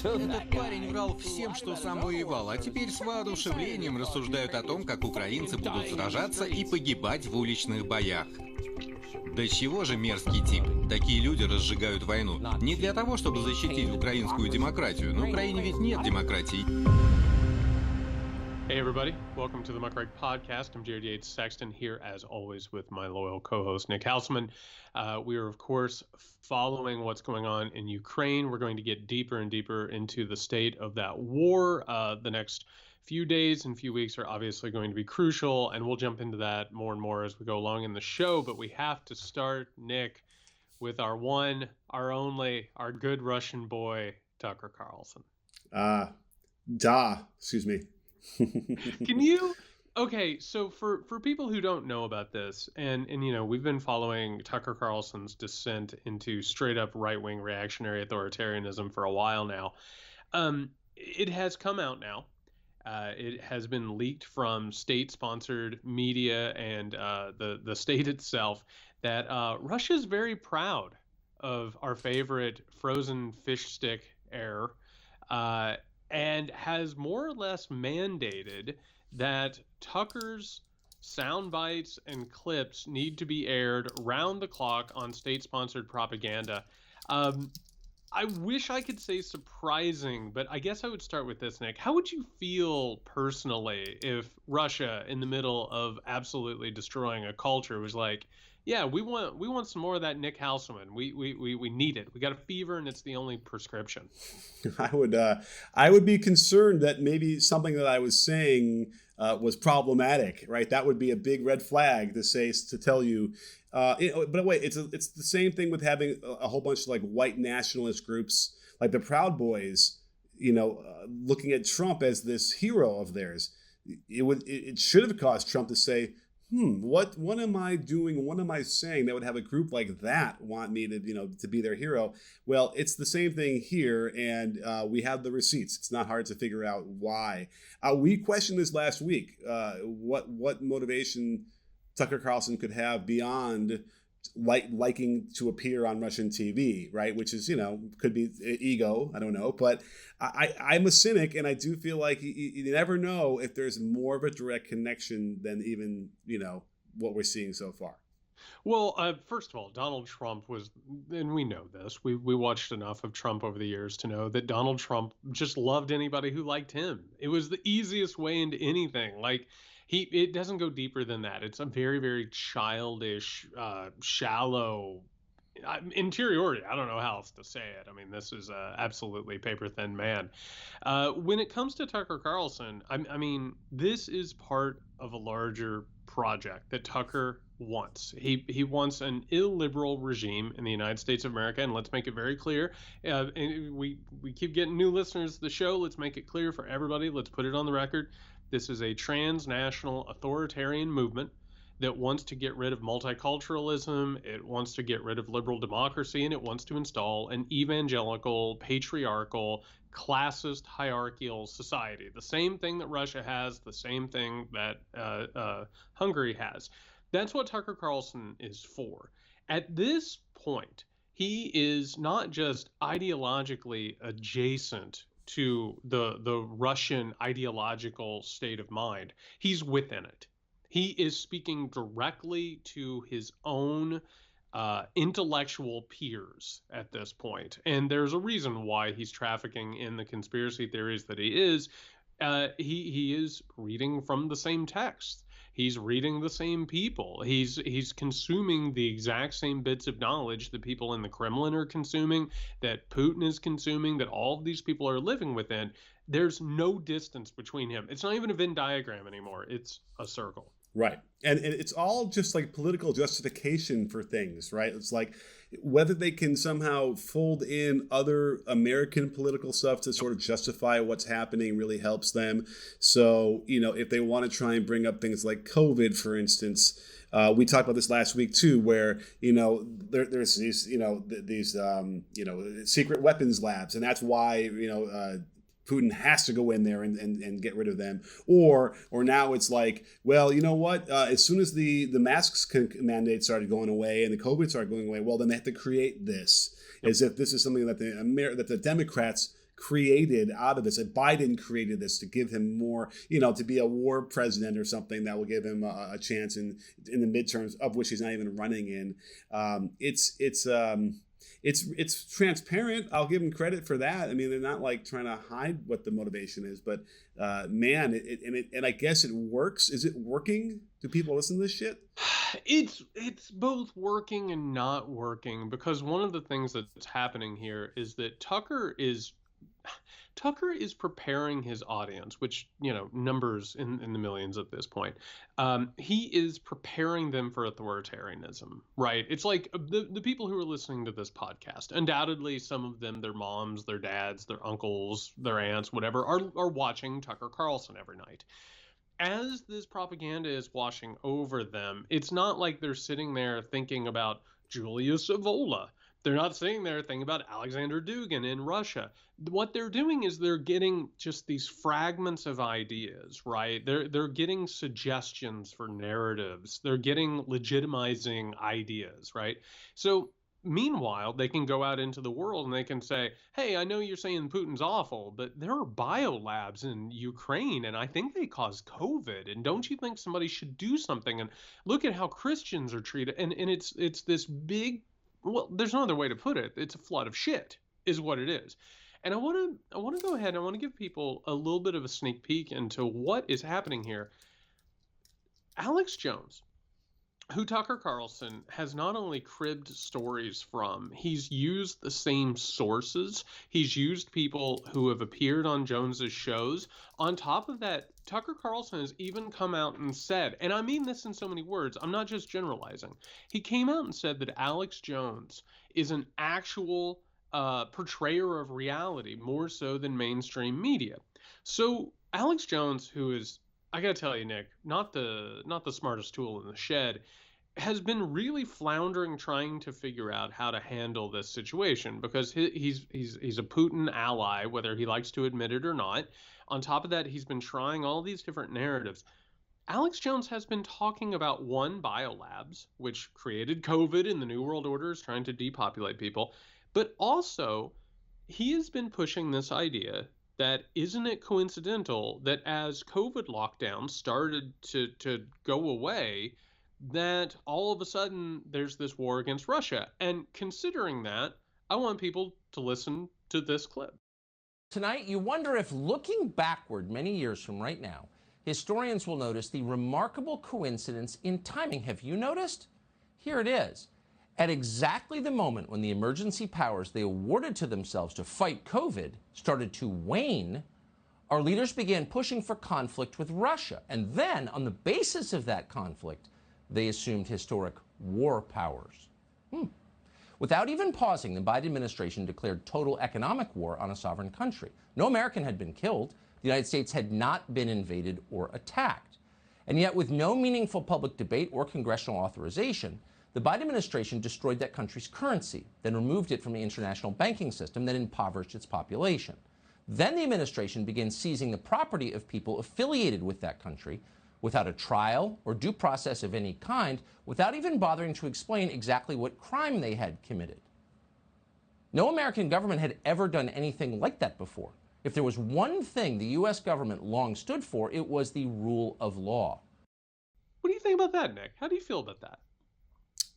Этот парень врал всем, что сам воевал, а теперь с воодушевлением рассуждают о том, как украинцы будут сражаться и погибать в уличных боях. Да чего же мерзкий тип? Такие люди разжигают войну. Не для того, чтобы защитить украинскую демократию. На Украине ведь нет демократии. Hey everybody, welcome to the Comrade podcast. I'm Jared Yates, Sexton, here as always with my loyal co-host Nick Hauselman. We are of course following what's going on in Ukraine. We're going to get deeper and deeper into the state of that war. The next few days and few weeks are obviously going to be crucial, and we'll jump into that more and more as we go along in the show. But we have to start, Nick, with our one, our only, our good Russian boy, Tucker Carlson. Excuse me. Can you? Okay, so for people who don't know about this, and you know, we've been following Tucker Carlson's descent into straight up right wing reactionary authoritarianism for a while now. It has come out now. It has been leaked from state sponsored media and the state itself that Russia is very proud of our favorite frozen fish stick heir. And has more or less mandated that Tucker's sound bites and clips need to be aired round the clock on state-sponsored propaganda. I wish I could say surprising, but I guess I would start with this, Nick. How would you feel personally if Russia, in the middle of absolutely destroying a culture, was like, yeah, we want some more of that Nick Hauselman. We need it. We got a fever, and it's the only prescription. I would be concerned that maybe something that I was saying was problematic, right? That would be a big red flag to tell you. But wait, it's the same thing with having a whole bunch of like white nationalist groups, like the Proud Boys, looking at Trump as this hero of theirs. It should have caused Trump to say, what am I doing? What am I saying that would have a group like that want me to be their hero? Well, it's the same thing here, and we have the receipts. It's not hard to figure out why. We questioned this last week. What motivation Tucker Carlson could have beyond liking to appear on Russian TV, right? Which is, could be ego. I don't know. But I'm a cynic, and I do feel like you never know if there's more of a direct connection than even, what we're seeing so far. Well, first of all, Donald Trump was, and we know this, we watched enough of Trump over the years to know that Donald Trump just loved anybody who liked him. It was the easiest way into anything. Like, it doesn't go deeper than that. It's a very, very childish, shallow interiority. I don't know how else to say it. I mean, this is absolutely paper thin man. When it comes to Tucker Carlson, I mean, this is part of a larger project that Tucker wants. He wants an illiberal regime in the United States of America, and let's make it very clear. And we keep getting new listeners to the show. Let's make it clear for everybody. Let's put it on the record. This is a transnational authoritarian movement that wants to get rid of multiculturalism, it wants to get rid of liberal democracy, and it wants to install an evangelical, patriarchal, classist, hierarchical society. The same thing that Russia has, the same thing that Hungary has. That's what Tucker Carlson is for. At this point, he is not just ideologically adjacent to the Russian ideological state of mind. He's within it. He is speaking directly to his own intellectual peers at this point. And there's a reason why he's trafficking in the conspiracy theories that he is. He is reading from the same text. He's reading the same people. He's consuming the exact same bits of knowledge that people in the Kremlin are consuming, that Putin is consuming, that all of these people are living within. There's no distance between him. It's not even a Venn diagram anymore. It's a circle. Right. And it's all just like political justification for things, right? It's like whether they can somehow fold in other American political stuff to sort of justify what's happening really helps them. So, if they want to try and bring up things like COVID, for instance, we talked about this last week too, where, there's these, these secret weapons labs. And that's why, Putin has to go in there and get rid of them. Or now it's like, well, you know what? As soon as the masks mandate started going away and the COVID started going away, well, then they have to create this as if this is something that the Democrats created out of this. And Biden created this to give him more, to be a war president or something that will give him a chance in the midterms, of which he's not even running in. It's transparent. I'll give him credit for that. I mean, they're not like trying to hide what the motivation is, but man, and I guess it works. Is it working? Do people listen to this shit? It's both working and not working, because one of the things that's happening here is that Tucker is preparing his audience, which, numbers in the millions at this point. He is preparing them for authoritarianism, right? It's like the people who are listening to this podcast, undoubtedly some of them, their moms, their dads, their uncles, their aunts, whatever, are watching Tucker Carlson every night. As this propaganda is washing over them, it's not like they're sitting there thinking about Julius Evola. They're not sitting there thinking about Alexander Dugin in Russia. What they're doing is they're getting just these fragments of ideas, right? They're getting suggestions for narratives. They're getting legitimizing ideas, right? So meanwhile, they can go out into the world and they can say, hey, I know you're saying Putin's awful, but there are biolabs in Ukraine, and I think they caused COVID. And don't you think somebody should do something? And look at how Christians are treated. And it's this big, well, there's no other way to put it. It's a flood of shit is what it is. And I want to go ahead and I want to give people a little bit of a sneak peek into what is happening here. Alex Jones, who Tucker Carlson has not only cribbed stories from, he's used the same sources. He's used people who have appeared on Jones's shows. On top of that, Tucker Carlson has even come out and said, and I mean this in so many words, I'm not just generalizing. He came out and said that Alex Jones is an actual portrayer of reality, more so than mainstream media. So Alex Jones, who is, I gotta tell you, Nick, not the smartest tool in the shed, has been really floundering trying to figure out how to handle this situation, because he's a Putin ally, whether he likes to admit it or not. On top of that, he's been trying all these different narratives. Alex Jones has been talking about biolabs, which created COVID and the New World Order is trying to depopulate people. But also, he has been pushing this idea that isn't it coincidental that as COVID lockdowns started to go away, that all of a sudden there's this war against Russia. And considering that, I want people to listen to this clip. Tonight, you wonder if looking backward many years from right now, historians will notice the remarkable coincidence in timing. Have you noticed? Here it is. At exactly the moment when the emergency powers they awarded to themselves to fight COVID started to wane, our leaders began pushing for conflict with Russia. And then, on the basis of that conflict, they assumed historic war powers. Without even pausing, the Biden administration declared total economic war on a sovereign country. No American had been killed. The United States had not been invaded or attacked. And yet, with no meaningful public debate or congressional authorization, the Biden administration destroyed that country's currency, then removed it from the international banking system that impoverished its population. Then the administration began seizing the property of people affiliated with that country without a trial or due process of any kind, without even bothering to explain exactly what crime they had committed. No American government had ever done anything like that before. If there was one thing the U.S. government long stood for, it was the rule of law. What do you think about that, Nick? How do you feel about that?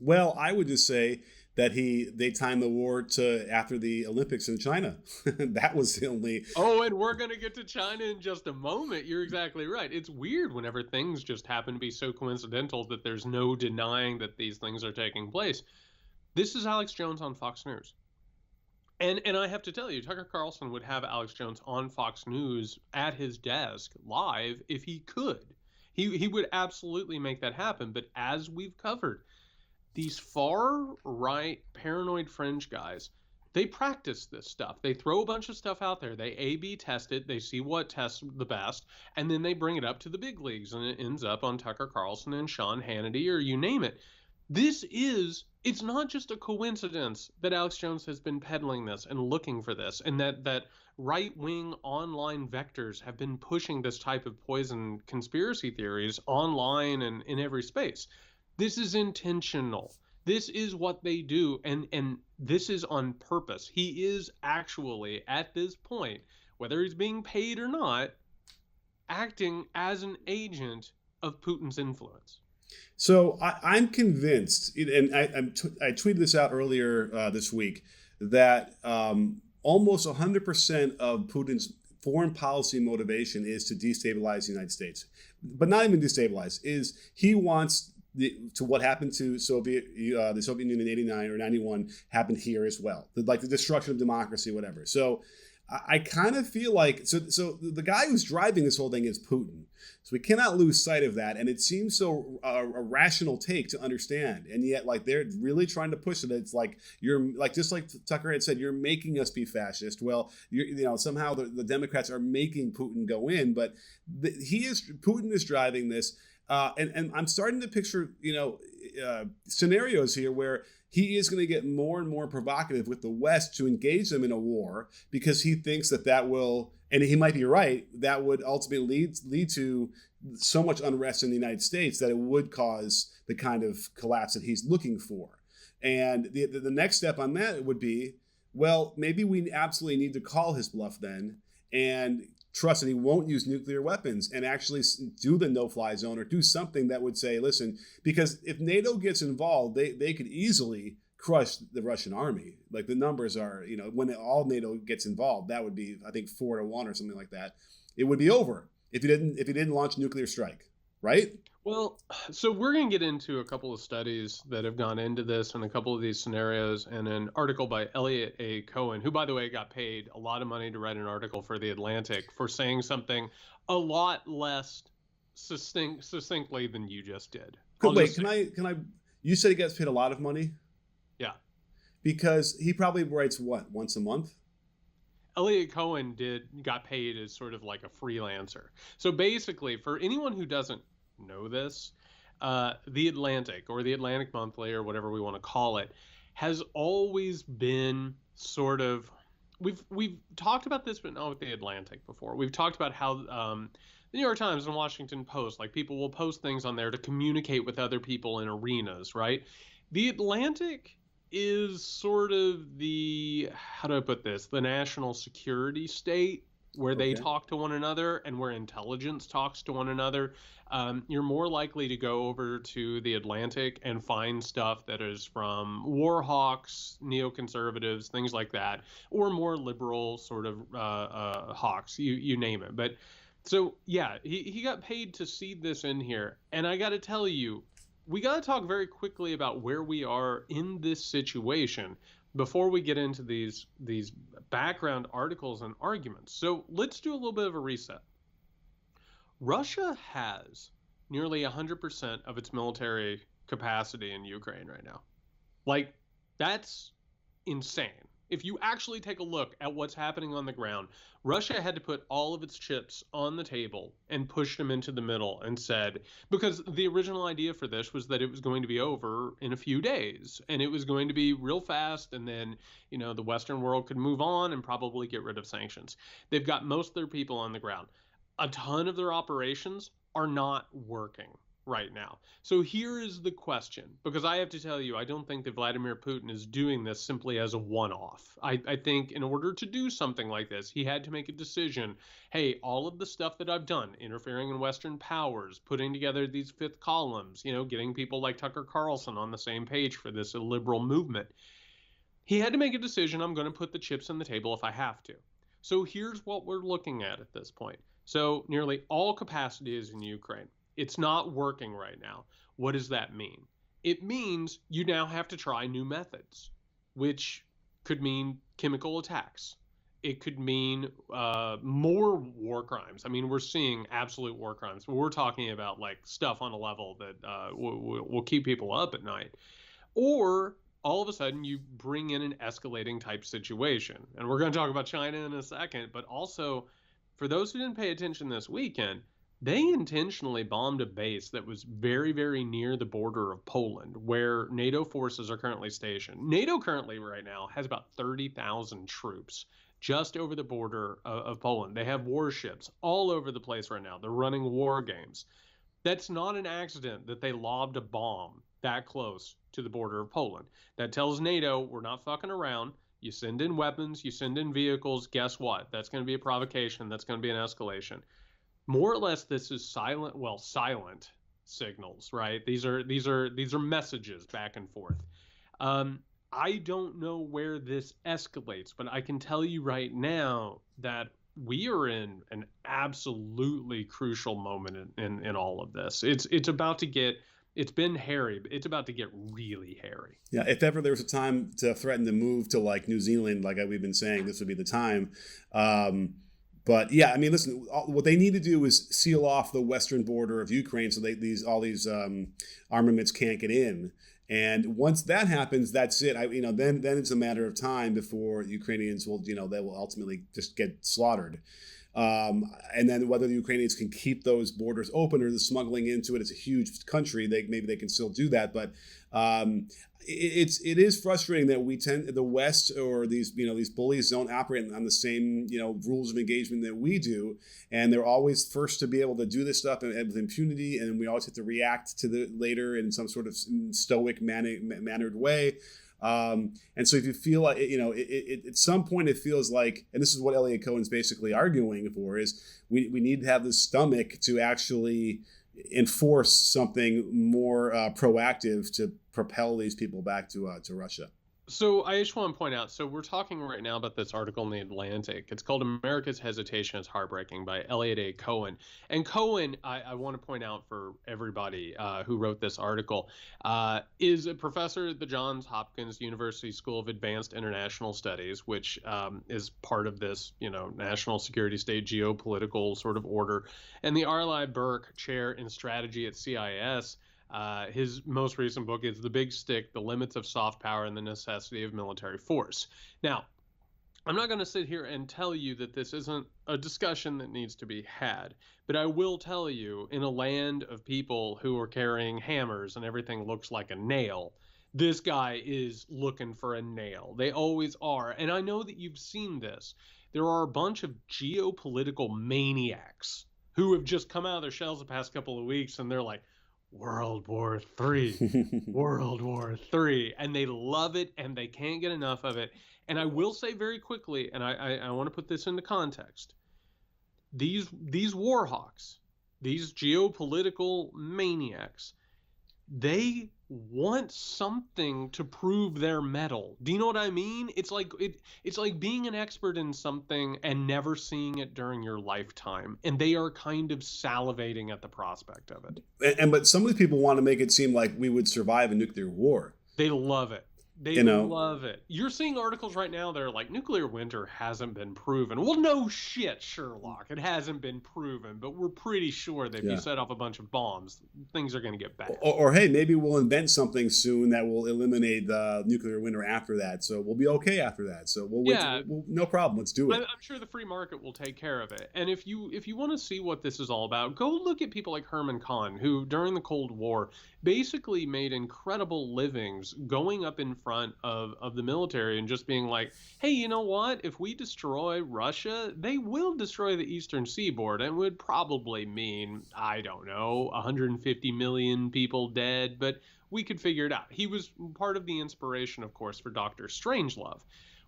Well, I would just say that they timed the war to after the Olympics in China. That was the only... Oh, and we're going to get to China in just a moment. You're exactly right. It's weird whenever things just happen to be so coincidental that there's no denying that these things are taking place. This is Alex Jones on Fox News. And I have to tell you, Tucker Carlson would have Alex Jones on Fox News at his desk live if he could. He would absolutely make that happen. But as we've covered, these far-right paranoid fringe guys, they practice this stuff. They throw a bunch of stuff out there. They A/B test it. They see what tests the best, and then they bring it up to the big leagues, and it ends up on Tucker Carlson and Sean Hannity, or you name it. It's not just a coincidence that Alex Jones has been peddling this and looking for this, and that right-wing online vectors have been pushing this type of poison conspiracy theories online and in every space. This is intentional. This is what they do, and this is on purpose. He is actually, at this point, whether he's being paid or not, acting as an agent of Putin's influence. So I'm convinced, and I tweeted this out earlier this week, that almost 100% of Putin's foreign policy motivation is to destabilize the United States, but not even destabilize. Is he wants to what happened to the Soviet Union in '89 or '91 happened here as well, like the destruction of democracy, whatever. So I kind of feel like so the guy who's driving this whole thing is Putin. So we cannot lose sight of that, and it seems so a rational take to understand, and yet like they're really trying to push it. It's like you're like just like Tucker had said, you're making us be fascist. Well, somehow the Democrats are making Putin go in, but Putin is driving this, and I'm starting to picture scenarios here where he is going to get more and more provocative with the West to engage them in a war because he thinks that will, and he might be right, that would ultimately lead to so much unrest in the United States that it would cause the kind of collapse that he's looking for. And the next step on that would be, well, maybe we absolutely need to call his bluff then and trust that he won't use nuclear weapons and actually do the no-fly zone or do something that would say, listen, because if NATO gets involved, they could easily crush the Russian army. Like the numbers are, when all NATO gets involved, that would be, I think, 4-1 or something like that. It would be over if he didn't launch a nuclear strike, right? Well, so we're going to get into a couple of studies that have gone into this and a couple of these scenarios, and an article by Elliot A. Cohen, who, by the way, got paid a lot of money to write an article for The Atlantic for saying something a lot less succinctly than you just did. Wait, can I? You said he gets paid a lot of money? Yeah. Because he probably writes what, once a month? Elliot Cohen got paid as sort of like a freelancer. So basically, for anyone who doesn't know this, The Atlantic, or the Atlantic Monthly, or whatever we want to call it, has always been sort of, we've talked about this, but not with The Atlantic before. We've talked about how the New York Times and Washington Post, like people will post things on there to communicate with other people in arenas, right? The Atlantic is sort of the, how do I put this, the national security state, where they talk to one another and where intelligence talks to one another. You're more likely to go over to The Atlantic and find stuff that is from war hawks, neoconservatives, things like that, or more liberal sort of hawks, you name it. But so, yeah, he got paid to seed this in here. And I got to tell you, we got to talk very quickly about where we are in this situation before we get into these background articles and arguments. So let's do a little bit of a reset. Russia has nearly 100% of its military capacity in Ukraine right now. Like, that's insane. If you actually take a look at what's happening on the ground, Russia had to put all of its chips on the table and push them into the middle and said, because the original idea for this was that it was going to be over in a few days and it was going to be real fast, and then, the Western world could move on and probably get rid of sanctions. They've got most of their people on the ground. A ton of their operations are not working right now. So here is the question, because I have to tell you, I don't think that Vladimir Putin is doing this simply as a one-off. I think in order to do something like this, he had to make a decision. Hey, all of the stuff that I've done, interfering in Western powers, putting together these fifth columns, getting people like Tucker Carlson on the same page for this liberal movement. He had to make a decision. I'm going to put the chips on the table if I have to. So here's what we're looking at this point. So nearly all capacity is in Ukraine. It's not working right now. What does that mean? It means you now have to try new methods, which could mean chemical attacks. It could mean more war crimes. I mean, we're seeing absolute war crimes. We're talking about like stuff on a level that will keep people up at night. Or all of a sudden you bring in an escalating type situation. And we're going to talk about China in a second, but also for those who didn't pay attention this weekend, they intentionally bombed a base that was very, very near the border of Poland, where NATO forces are currently stationed. NATO currently right now has about 30,000 troops just over the border of Poland. They have warships all over the place right now. They're running war games. That's not an accident that they lobbed a bomb that close to the border of Poland. That tells NATO, we're not fucking around. You send in weapons, you send in vehicles, guess what? That's going to be a provocation. That's going to be an escalation. More or less, this is silent signals, right? These are messages back and forth. I don't know where this escalates, but I can tell you right now that we are in an absolutely crucial moment in all of this. It's about to get, it's been hairy, but it's about to get really hairy. Yeah, if ever there was a time to threaten to move to like New Zealand, like we've been saying, this would be the time. But yeah, I mean, listen, what they need to do is seal off the western border of Ukraine so all these armaments can't get in. And once that happens, that's it. Then it's a matter of time before Ukrainians will, they will ultimately just get slaughtered. And then whether the Ukrainians can keep those borders open or the smuggling into it, it's a huge country. Maybe they can still do that, but it is frustrating that the West or these bullies don't operate on the same rules of engagement that we do, and they're always first to be able to do this stuff with impunity, and we always have to react to the later in some sort of stoic mannered way. And so if you feel like, at some point it feels like, and this is what Elliot Cohen's basically arguing for, is we need to have the stomach to actually enforce something more proactive to propel these people back to Russia. So I just want to point out, so we're talking right now about this article in The Atlantic. It's called America's Hesitation is Heartbreaking by Elliot A. Cohen. And Cohen, I want to point out for everybody who wrote this article, is a professor at the Johns Hopkins University School of Advanced International Studies, which is part of this, national security state geopolitical sort of order, and the Arlie Burke Chair in Strategy at CIS. His most recent book is The Big Stick, The Limits of Soft Power and the Necessity of Military Force. Now, I'm not going to sit here and tell you that this isn't a discussion that needs to be had, but I will tell you, in a land of people who are carrying hammers and everything looks like a nail, this guy is looking for a nail. They always are. And I know that you've seen this. There are a bunch of geopolitical maniacs who have just come out of their shells the past couple of weeks, and they're like, World War III, World War III, and they love it and they can't get enough of it. And I will say very quickly, and I want to put this into context, these war hawks, these geopolitical maniacs, they want something to prove their mettle. Do you know what I mean? It's like being an expert in something and never seeing it during your lifetime, and they are kind of salivating at the prospect of it. But some of these people want to make it seem like we would survive a nuclear war. They love it. They love it. You're seeing articles right now that are like, nuclear winter hasn't been proven. Well, no shit, Sherlock. It hasn't been proven, but we're pretty sure that if you set off a bunch of bombs, things are going to get bad. Or hey, maybe we'll invent something soon that will eliminate the nuclear winter after that. So we'll be okay after that. So no problem. Let's do it. I'm sure the free market will take care of it. And if you want to see what this is all about, go look at people like Herman Kahn, who during the Cold War basically made incredible livings going up in front of the military and just being like, hey, you know what? If we destroy Russia, they will destroy the eastern seaboard, and would probably mean, I don't know, 150 million people dead, but we could figure it out. He was part of the inspiration, of course, for Dr. Strangelove.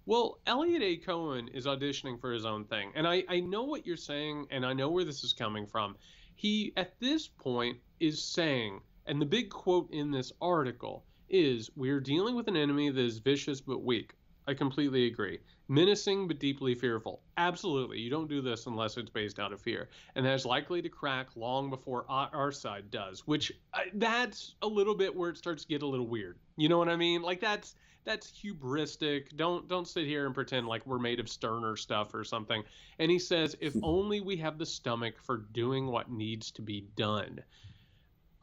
Well, Elliot A. Cohen is auditioning for his own thing, and I know what you're saying, and I know where this is coming from. He, at this point, is saying, and the big quote in this article is, we're dealing with an enemy that is vicious but weak. I completely agree. Menacing but deeply fearful. Absolutely. You don't do this unless it's based out of fear. And that is likely to crack long before our side does, which that's a little bit where it starts to get a little weird. You know what I mean? Like that's hubristic. Don't sit here and pretend like we're made of sterner stuff or something. And he says, if only we have the stomach for doing what needs to be done.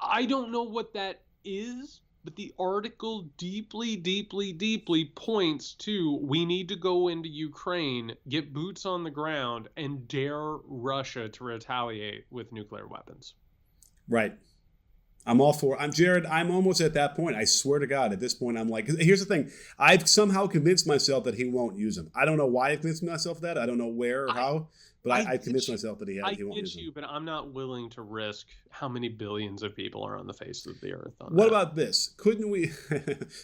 I don't know what that is, but the article deeply, deeply, deeply points to, we need to go into Ukraine, get boots on the ground, and dare Russia to retaliate with nuclear weapons. Right. I'm all for. I'm Jared. I'm almost at that point. I swear to God, at this point, I'm like. Here's the thing. I've somehow convinced myself that he won't use them. I don't know why I convinced myself that. I don't know where or how, but I convinced myself that he won't use them. But I'm not willing to risk how many billions of people are on the face of the earth. What about this? Couldn't we?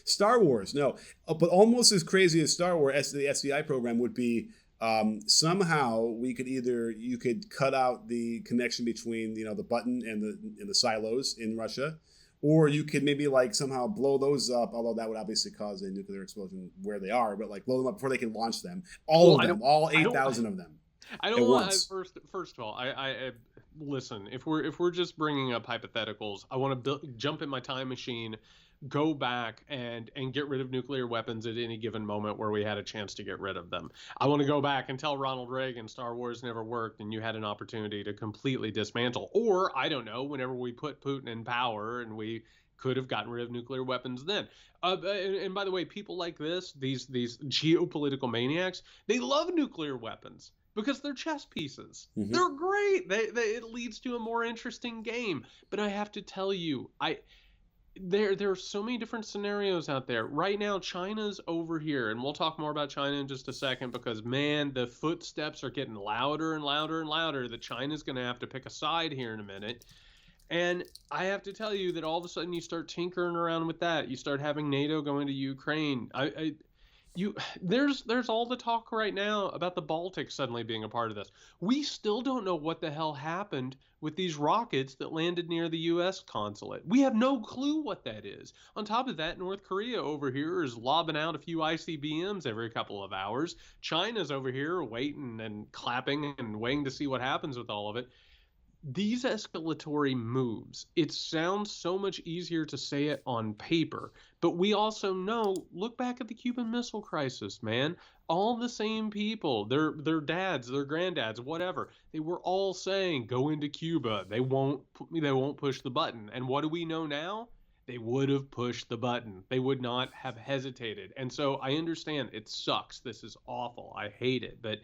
Star Wars? No, but almost as crazy as Star Wars, the SDI program would be. Somehow we could you could cut out the connection between the button and the silos in Russia, or you could maybe like somehow blow those up. Although that would obviously cause a nuclear explosion where they are, but like blow them up before they can launch them. All 8,000 of them. I don't want. First of all, I listen. If we're just bringing up hypotheticals, I want to jump in my time machine. Go back and get rid of nuclear weapons at any given moment where we had a chance to get rid of them. I want to go back and tell Ronald Reagan Star Wars never worked and you had an opportunity to completely dismantle. Or, I don't know, whenever we put Putin in power and we could have gotten rid of nuclear weapons then. And by the way, people like these geopolitical maniacs, they love nuclear weapons. Because they're chess pieces. Mm-hmm. They're great. It leads to a more interesting game. But I have to tell you, There are so many different scenarios out there. Right now, China's over here, and we'll talk more about China in just a second because, man, the footsteps are getting louder and louder and louder that China's going to have to pick a side here in a minute. And I have to tell you that all of a sudden you start tinkering around with that. You start having NATO go into Ukraine. There's all the talk right now about the Baltics suddenly being a part of this. We still don't know what the hell happened with these rockets that landed near the U.S. consulate. We have no clue what that is. On top of that, North Korea over here is lobbing out a few ICBMs every couple of hours. China's over here waiting and clapping and waiting to see what happens with all of it. These escalatory moves, it sounds so much easier to say it on paper, but we also know, look back at the Cuban Missile Crisis, man. All the same people, their dads, their granddads, whatever, they were all saying, go into Cuba. They won't push the button. And what do we know now? They would have pushed the button. They would not have hesitated. And so I understand it sucks. This is awful. I hate it. But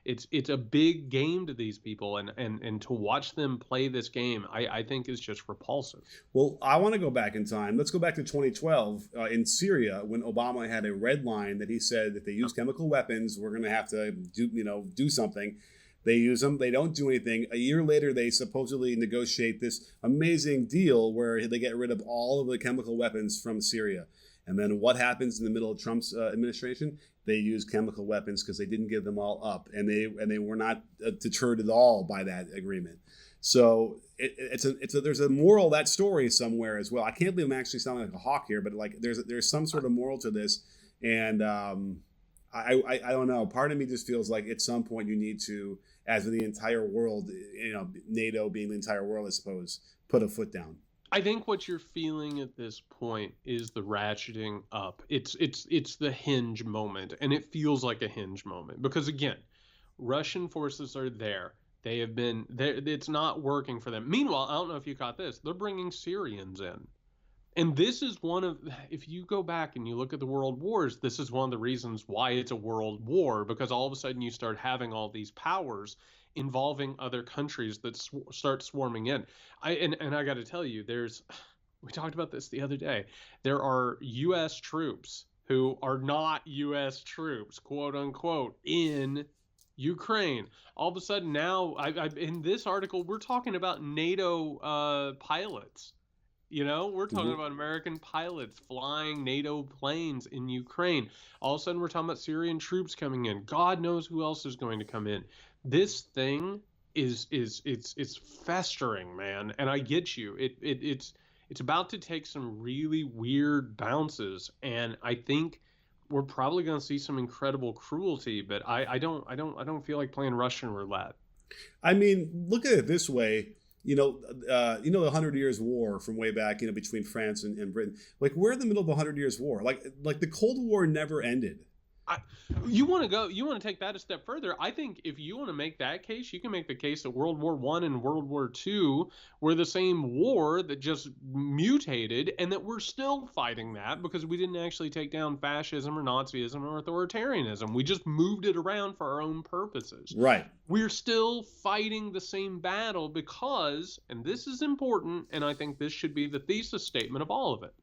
it's a big game to these people, and to watch them play this game, I think is just repulsive. Well, I want to go back in time. Let's go back to 2012 in Syria when Obama had a red line that he said if they use chemical weapons, we're going to have to do something. They use them. They don't do anything. A year later, they supposedly negotiate this amazing deal where they get rid of all of the chemical weapons from Syria. And then what happens in the middle of Trump's administration? They use chemical weapons because they didn't give them all up, and they were not deterred at all by that agreement. So there's a moral to that story somewhere as well. I can't believe I'm actually sounding like a hawk here, but like there's some sort of moral to this, and I don't know. Part of me just feels like at some point you need to, as the entire world, NATO being the entire world, I suppose, put a foot down. I think what you're feeling at this point is the ratcheting up. It's the hinge moment, and it feels like a hinge moment because, again, Russian forces are there. They have been there. It's not working for them. Meanwhile, I don't know if you caught this. They're bringing Syrians in. And this is if you go back and you look at the world wars, this is one of the reasons why it's a world war, because all of a sudden you start having all these powers involving other countries that start swarming in. I got to tell you, we talked about this the other day. There are U.S. troops who are not U.S. troops, quote unquote, in Ukraine. All of a sudden now, in this article, we're talking about NATO pilots. We're talking about American pilots flying NATO planes in Ukraine. All of a sudden, we're talking about Syrian troops coming in. God knows who else is going to come in. This thing is festering, man. And I get you. It's about to take some really weird bounces, and I think we're probably going to see some incredible cruelty. But I don't feel like playing Russian roulette. I mean, look at it this way. The 100 Years' War from way back, between France and Britain. Like, we're in the middle of a 100 Years' War. Like the Cold War never ended. You want to take that a step further. I think if you want to make that case, you can make the case that World War I and World War II were the same war that just mutated, and that we're still fighting that because we didn't actually take down fascism or Nazism or authoritarianism. We just moved it around for our own purposes. Right. We're still fighting the same battle because, and this is important, and I think this should be the thesis statement of all of it,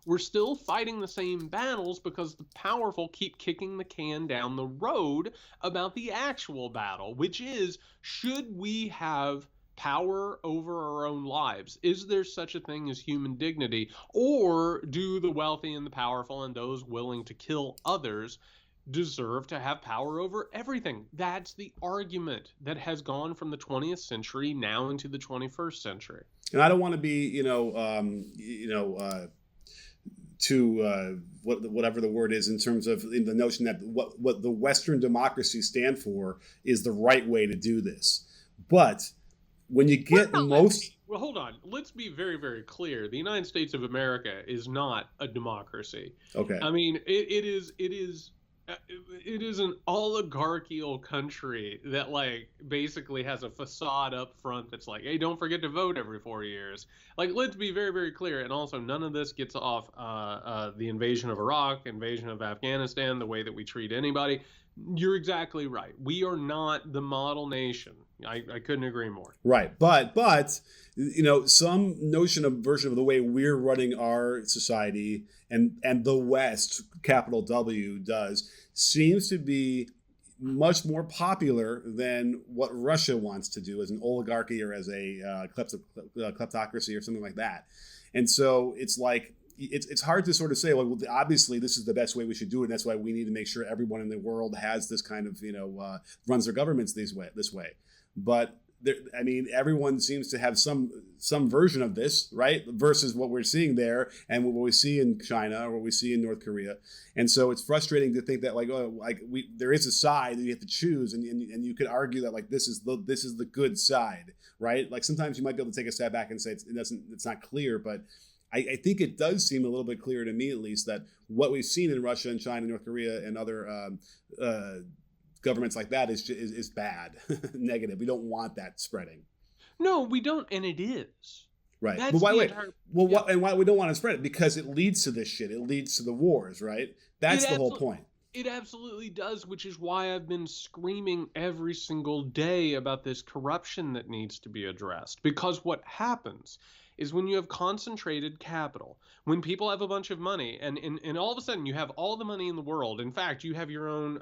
we're still fighting the same battles because the powerful keep kicking the can down the road about the actual battle, which is, should we have power over our own lives? Is there such a thing as human dignity? Or do the wealthy and the powerful and those willing to kill others deserve to have power over everything? That's the argument that has gone from the 20th century now into the 21st century. And I don't want to be, whatever the word is, in terms of in the notion that what the Western democracies stand for is the right way to do this. But when you get well, hold on. Let's be very, very clear. The United States of America is not a democracy. Okay. I mean, it is an oligarchical country that like basically has a facade up front that's like, hey, don't forget to vote every 4 years. Like, let's be very, very clear. And also, none of this gets off the invasion of Iraq, invasion of Afghanistan, the way that we treat anybody. You're exactly right. We are not the model nation. I couldn't agree more. Right. But some notion of version of the way we're running our society and the West, capital W, does seems to be much more popular than what Russia wants to do as an oligarchy or as a kleptocracy or something like that. And so it's like, it's hard to sort of say, well, obviously this is the best way we should do it. And that's why we need to make sure everyone in the world has this kind of, runs their governments this way. But everyone seems to have some version of this, right? Versus what we're seeing there and what we see in China or what we see in North Korea. And so it's frustrating to think that there is a side that you have to choose, and you could argue that like this is the good side, right? Like sometimes you might be able to take a step back and say it's not clear, but I think it does seem a little bit clearer to me, at least, that what we've seen in Russia and China, North Korea, and other governments like that is bad, negative. We don't want that spreading. No, we don't, and it is. Right. That's but why entire, why we don't want to spread it? Because it leads to this shit. It leads to the wars, right? That's the whole point. It absolutely does, which is why I've been screaming every single day about this corruption that needs to be addressed. Because what happens is when you have concentrated capital, when people have a bunch of money, and all of a sudden you have all the money in the world. In fact, you have your own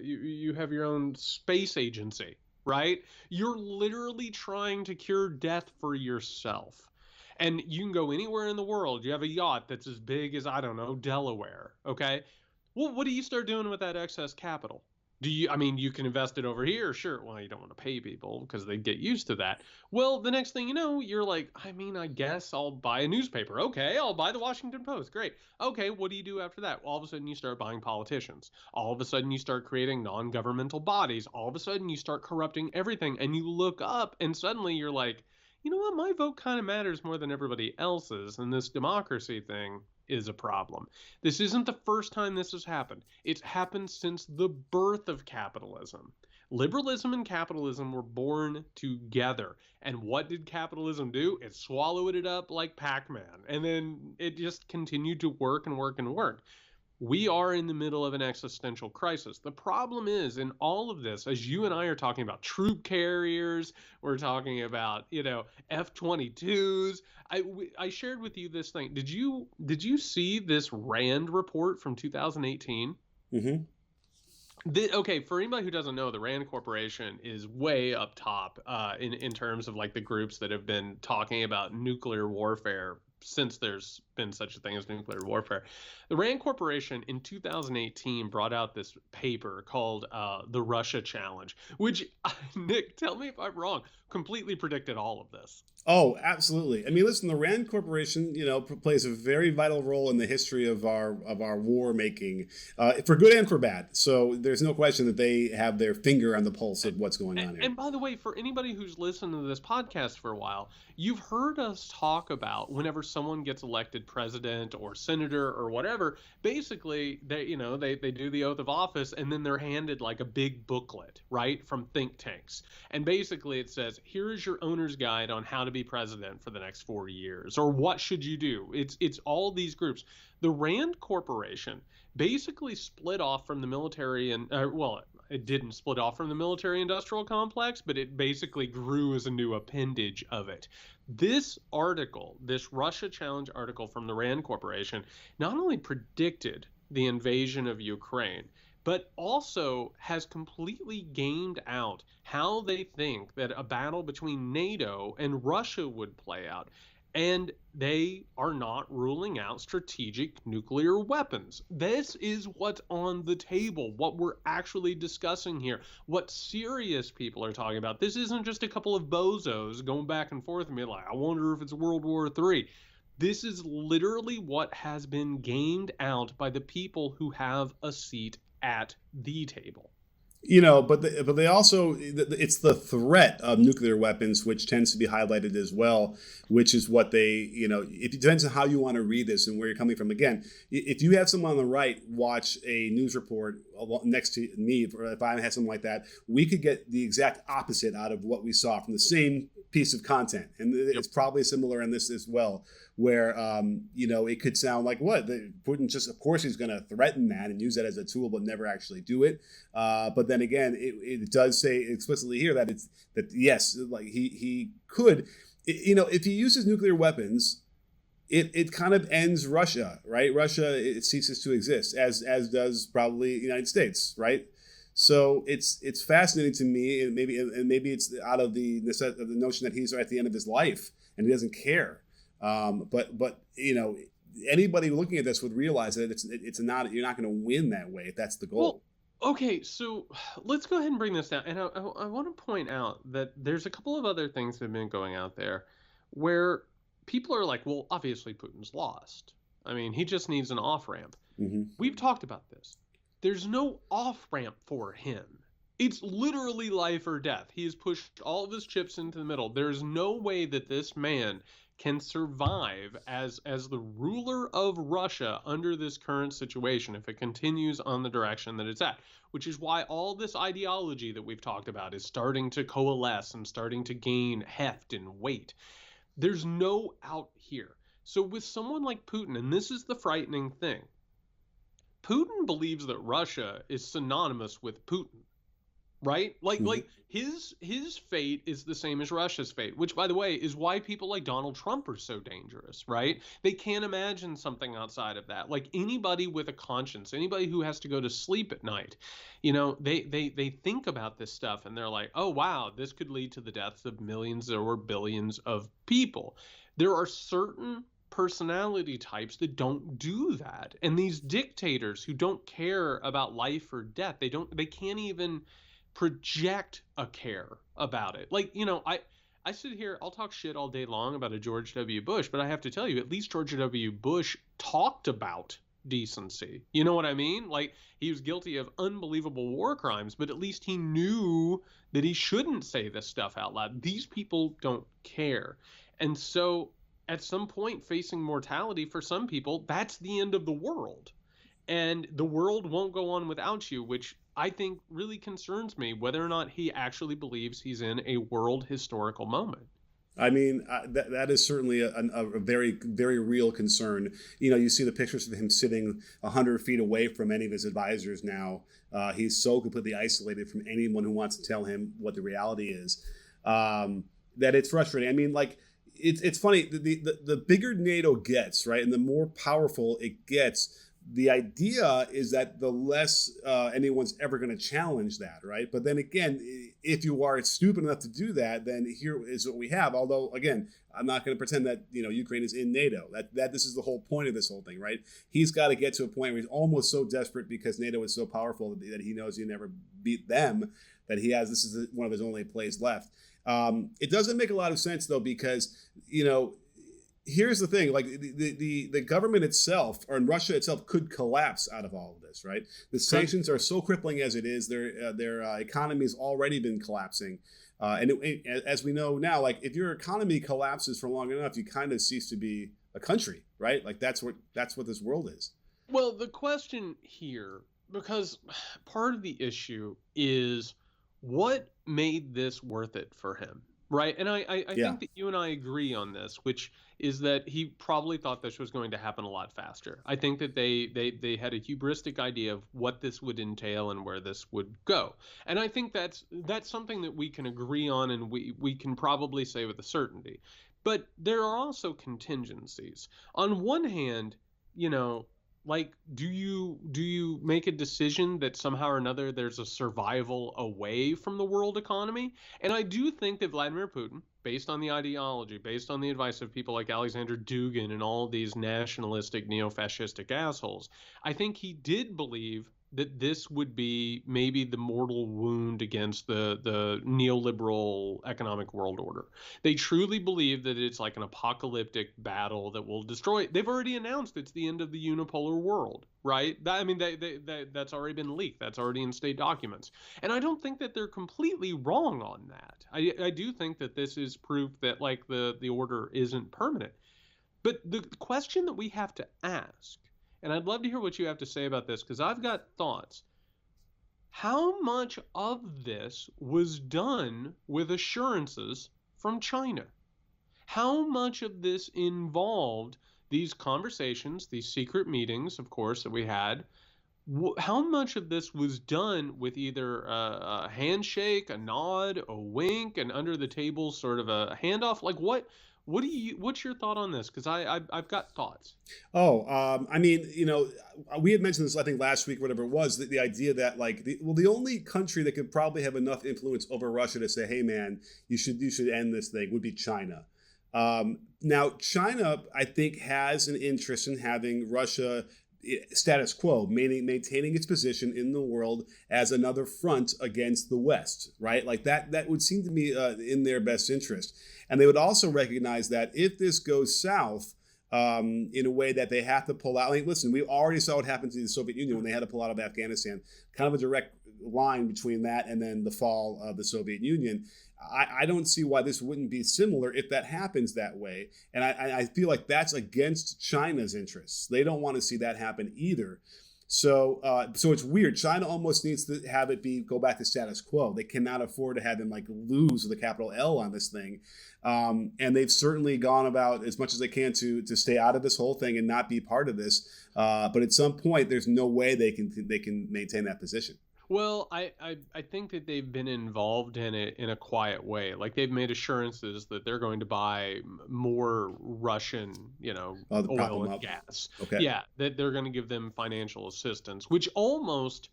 you have your own space agency, right? You're literally trying to cure death for yourself. And you can go anywhere in the world. You have a yacht that's as big as, I don't know, Delaware, okay? Well, what do you start doing with that excess capital? You can invest it over here, sure. Well, you don't want to pay people because they get used to that. Well, the next thing you know, you're like, I guess I'll buy a newspaper. Okay, I'll buy the Washington Post. Great. Okay, what do you do after that? Well, all of a sudden you start buying politicians. All of a sudden you start creating non-governmental bodies. All of a sudden you start corrupting everything. And you look up and suddenly you're like, you know what? My vote kind of matters more than everybody else's. And this democracy thing is a problem. This isn't the first time this has happened. It's happened since the birth of capitalism. Liberalism and capitalism were born together. And what did capitalism do? It swallowed it up like Pac-Man. And then it just continued to work and work and work. We are in the middle of an existential crisis. The problem is, in all of this, as you and I are talking about troop carriers, we're talking about, F-22s. I shared with you this thing. Did you see this RAND report from 2018? Mm-hmm. Okay, for anybody who doesn't know, the RAND Corporation is way up top in terms of like the groups that have been talking about nuclear warfare since there's been such a thing as nuclear warfare. The RAND Corporation in 2018 brought out this paper called The Russia Challenge, which, Nick, tell me if I'm wrong, completely predicted all of this. Oh, absolutely. Listen, the RAND Corporation, plays a very vital role in the history of our war making, for good and for bad. So there's no question that they have their finger on the pulse of what's going on here. And by the way, for anybody who's listened to this podcast for a while, you've heard us talk about whenever someone gets elected president or senator or whatever, basically they do the oath of office, and then they're handed like a big booklet, right, from think tanks. And basically it says, here is your owner's guide on how to be president for the next 4 years, or what should you do. It's all these groups. The Rand Corporation basically split off from the military, and it didn't split off from the military industrial complex, but it basically grew as a new appendage of it. This article, this Russia Challenge article from the Rand Corporation, not only predicted the invasion of Ukraine, but also has completely gamed out how they think that a battle between NATO and Russia would play out. And they are not ruling out strategic nuclear weapons. This is what's on the table, what we're actually discussing here, what serious people are talking about. This isn't just a couple of bozos going back and forth and being like, I wonder if it's World War III. This is literally what has been gamed out by the people who have a seat at the table. But they also, it's the threat of nuclear weapons, which tends to be highlighted as well, which is what they, it depends on how you want to read this and where you're coming from. Again, if you have someone on the right watch a news report next to me, or if I had something like that, we could get the exact opposite out of what we saw from the same piece of content. And it's probably similar in this as well, where, it could sound like Putin just, of course, he's going to threaten that and use that as a tool, but never actually do it. But then again, it does say explicitly here that yes, like he could, if he uses nuclear weapons, it kind of ends Russia, right? Russia, it ceases to exist, as does probably the United States, right? So it's fascinating to me, and maybe it's out of the notion that he's at the end of his life and he doesn't care. But anybody looking at this would realize that you're not going to win that way if that's the goal. Well, okay, so let's go ahead and bring this down. And I want to point out that there's a couple of other things that have been going out there where people are like, well, obviously Putin's lost. I mean, he just needs an off-ramp. Mm-hmm. We've talked about this. There's no off-ramp for him. It's literally life or death. He has pushed all of his chips into the middle. There's no way that this man can survive as the ruler of Russia under this current situation if it continues on the direction that it's at, which is why all this ideology that we've talked about is starting to coalesce and starting to gain heft and weight. There's no out here. So with someone like Putin, and this is the frightening thing, Putin believes that Russia is synonymous with Putin. Right? Like his fate is the same as Russia's fate, which, by the way, is why people like Donald Trump are so dangerous, right? They can't imagine something outside of that. Like anybody with a conscience, anybody who has to go to sleep at night, they think about this stuff and they're like, oh, wow, this could lead to the deaths of millions or billions of people. There are certain personality types that don't do that. And these dictators who don't care about life or death, they can't even project a care about it. Like, I sit here, I'll talk shit all day long about a George W. Bush, but I have to tell you, at least George W. Bush talked about decency. You know what I mean? Like, he was guilty of unbelievable war crimes, but at least he knew that he shouldn't say this stuff out loud. These people don't care. And so at some point, facing mortality for some people, that's the end of the world. And the world won't go on without you, which I think really concerns me, whether or not he actually believes he's in a world historical moment. I mean, that is certainly a very, very real concern. You see the pictures of him sitting 100 feet away from any of his advisors now. He's so completely isolated from anyone who wants to tell him what the reality is, that it's frustrating. I mean, like, it's funny. The bigger NATO gets, right, and the more powerful it gets, the idea is that the less anyone's ever going to challenge that, right? But then again, if you are stupid enough to do that, then here is what we have. Although, again, I'm not going to pretend that Ukraine is in NATO. That this is the whole point of this whole thing, right? He's got to get to a point where he's almost so desperate because NATO is so powerful that he knows he never beat them, that this is one of his only plays left. It doesn't make a lot of sense though, because here's the thing, like the government itself, or in Russia itself, could collapse out of all of this, right? The sanctions are so crippling as it is. Their economy has already been collapsing. And as we know now, like if your economy collapses for long enough, you kind of cease to be a country, right? Like that's what this world is. Well, the question here, because part of the issue is what made this worth it for him, right? And I think that you and I agree on this, which is that he probably thought this was going to happen a lot faster. I think that they had a hubristic idea of what this would entail and where this would go. And I think that's something that we can agree on, and we can probably say with a certainty. But there are also contingencies. On one hand, like, do you make a decision that somehow or another there's a survival away from the world economy? And I do think that Vladimir Putin, based on the ideology, based on the advice of people like Alexander Dugin and all these nationalistic, neo-fascistic assholes, I think he did believe that this would be maybe the mortal wound against the neoliberal economic world order. They truly believe that it's like an apocalyptic battle that will destroy. They've already announced it's the end of the unipolar world, right? That's already been leaked. That's already in state documents. And I don't think that they're completely wrong on that. I do think that this is proof that like the order isn't permanent. But the question that we have to ask, and I'd love to hear what you have to say about this, because I've got thoughts. How much of this was done with assurances from China? How much of this involved these conversations, these secret meetings, of course, that we had? How much of this was done with either a handshake, a nod, a wink, and under the table sort of a handoff? Like what's your thought on this? Because I've got thoughts. I mean, we had mentioned this, I think, last week, whatever it was, the idea that like, the only country that could probably have enough influence over Russia to say, hey, man, you should end this thing would be China. Now, China, I think, has an interest in having Russia status quo, maintaining its position in the world as another front against the West, right? Like that would seem to me in their best interest. And they would also recognize that if this goes south in a way that they have to pull out, I mean, listen, we already saw what happened to the Soviet Union when they had to pull out of Afghanistan, kind of a direct line between that and then the fall of the Soviet Union. I don't see why this wouldn't be similar if that happens that way. And I feel like that's against China's interests. They don't want to see that happen either. So it's weird. China almost needs to have it go back to status quo. They cannot afford to have them like lose with a capital L on this thing. And they've certainly gone about as much as they can to stay out of this whole thing and not be part of this. But at some point, there's no way they can maintain that position. Well, I think that they've been involved in it in a quiet way. Like they've made assurances that they're going to buy more Russian, oil and gas. Okay. Yeah, that they're going to give them financial assistance, which almost,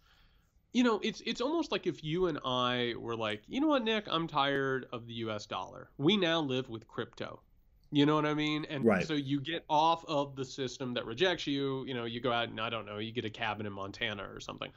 it's almost like if you and I were like, you know what, Nick, I'm tired of the US dollar. We now live with crypto. You know what I mean? And right. So you get off of the system that rejects you. You go out and I don't know, you get a cabin in Montana or something.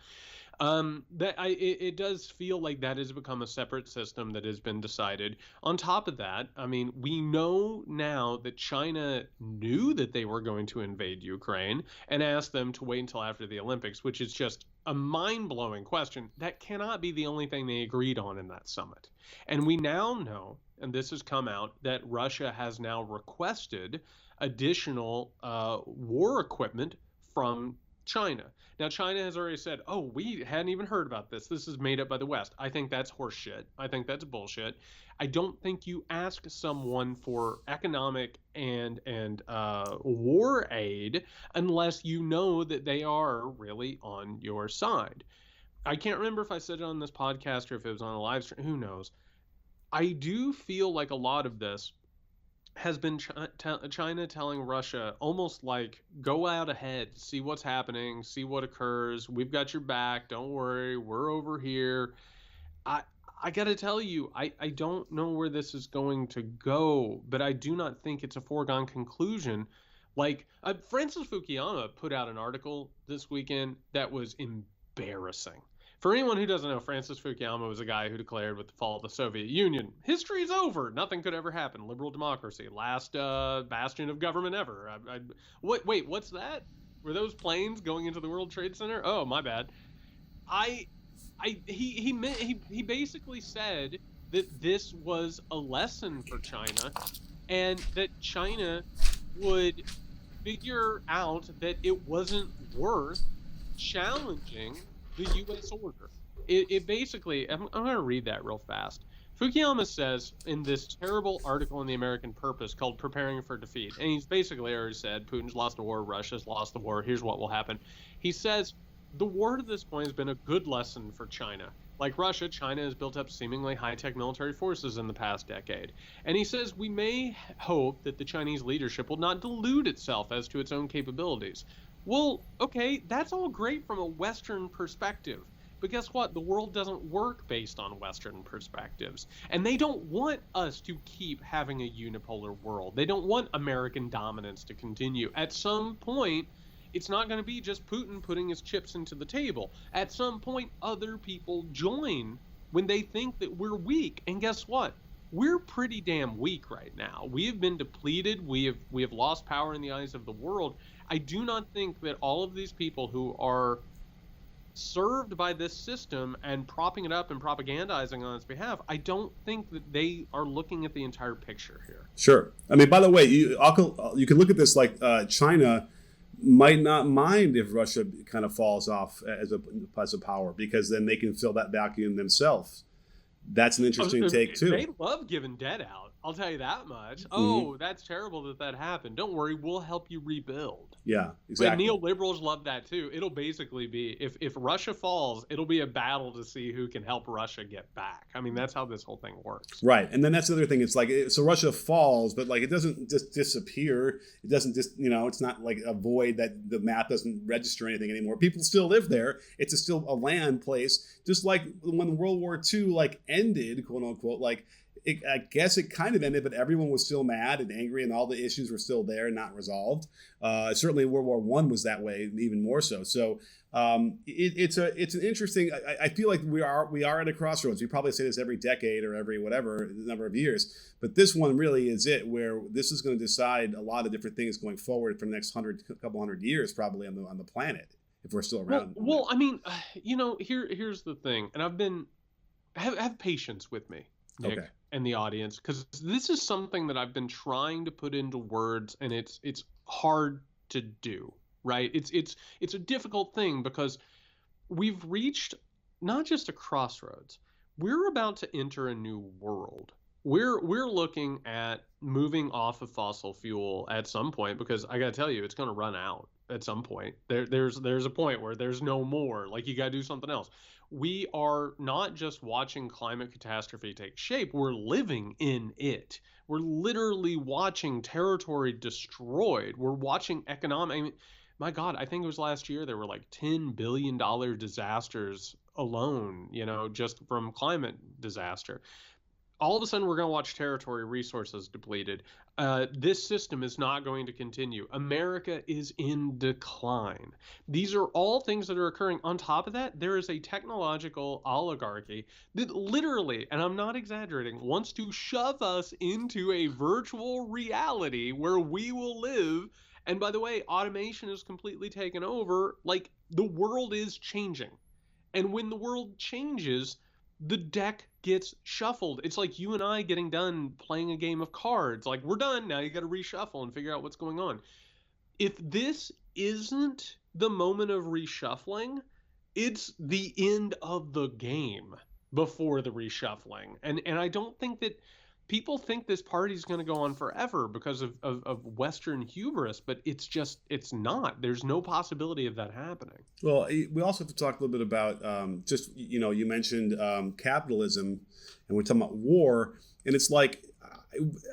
It does feel like that has become a separate system that has been decided. On top of that, I mean, we know now that China knew that they were going to invade Ukraine and asked them to wait until after the Olympics, which is just a mind-blowing question. That cannot be the only thing they agreed on in that summit. And we now know, and this has come out, that Russia has now requested additional war equipment from China. Now, China has already said, oh, we hadn't even heard about this. This is made up by the West. I think that's horseshit. I think that's bullshit. I don't think you ask someone for economic and war aid unless you know that they are really on your side. I can't remember if I said it on this podcast or if it was on a live stream. Who knows? I do feel like a lot of this has been China telling Russia almost like, go out ahead, see what's happening, see what occurs. We've got your back. Don't worry. We're over here. I got to tell you, I don't know where this is going to go, but I do not think it's a foregone conclusion. Like Francis Fukuyama put out an article this weekend that was embarrassing. For anyone who doesn't know, Francis Fukuyama was a guy who declared with the fall of the Soviet Union, history is over. Nothing could ever happen. Liberal democracy, last bastion of government ever. Wait, what's that? Were those planes going into the World Trade Center? Oh, my bad. He basically said that this was a lesson for China, and that China would figure out that it wasn't worth challenging the U.S. order. It basically, I'm going to read that real fast. Fukuyama says in this terrible article in the American Purpose called Preparing for Defeat, and he's basically already said Putin's lost the war, Russia's lost the war, here's what will happen. He says the war to this point has been a good lesson for China. Like Russia, China has built up seemingly high-tech military forces in the past decade. And he says we may hope that the Chinese leadership will not delude itself as to its own capabilities. Well, okay, that's all great from a Western perspective. But guess what? The world doesn't work based on Western perspectives. And they don't want us to keep having a unipolar world. They don't want American dominance to continue. At some point, it's not going to be just Putin putting his chips into the table. At some point, other people join when they think that we're weak. And guess what? We're pretty damn weak right now. We have been depleted. We have lost power in the eyes of the world. I do not think that all of these people who are served by this system and propping it up and propagandizing on its behalf, I don't think that they are looking at the entire picture here. Sure. I mean, by the way, you can look at this like China might not mind if Russia kind of falls off as a power, because then they can fill that vacuum themselves. That's an interesting take too. They love giving debt out. I'll tell you that much. Oh, that's terrible that happened. Don't worry, we'll help you rebuild. Yeah, exactly. And neoliberals love that too. It'll basically be, if Russia falls, it'll be a battle to see who can help Russia get back. I mean, that's how this whole thing works. Right, and then that's the other thing. It's like, so Russia falls, but like it doesn't just disappear. It doesn't just, it's not like a void that the map doesn't register anything anymore. People still live there. It's still a land place. Just like when World War II like ended, quote unquote, like, I guess it kind of ended, but everyone was still mad and angry, and all the issues were still there and not resolved. Certainly, World War I was that way, even more so. So it's an interesting. I feel like we are at a crossroads. We probably say this every decade or every whatever number of years, but this one really is it, where this is going to decide a lot of different things going forward for the next couple hundred years, probably on the planet, if we're still around. Well, I mean, here's the thing, and have patience with me, Nick. Okay. And the audience, because this is something that I've been trying to put into words, and it's hard to do, right? It's a difficult thing, because we've reached not just a crossroads. We're about to enter a new world. We're looking at moving off of fossil fuel at some point, because I got to tell you, it's going to run out at some point. There's a point where there's no more. Like, you got to do something else. We are not just watching climate catastrophe take shape, we're living in it. We're literally watching territory destroyed. We're watching economic, I mean, my God, I think it was last year there were like $10 billion disasters alone, just from climate disaster. All of a sudden, we're going to watch territory resources depleted. This system is not going to continue. America is in decline. These are all things that are occurring. On top of that, there is a technological oligarchy that literally, and I'm not exaggerating, wants to shove us into a virtual reality where we will live. And by the way, automation is completely taken over. Like, the world is changing. And when the world changes, the deck gets shuffled. It's like you and I getting done playing a game of cards. Like, we're done now. You got to reshuffle and figure out what's going on. If this isn't the moment of reshuffling, it's the end of the game before the reshuffling. And I don't think that people think this party's going to go on forever because of Western hubris, but it's not. There's no possibility of that happening. Well, we also have to talk a little bit about you mentioned capitalism, and we're talking about war, and it's like,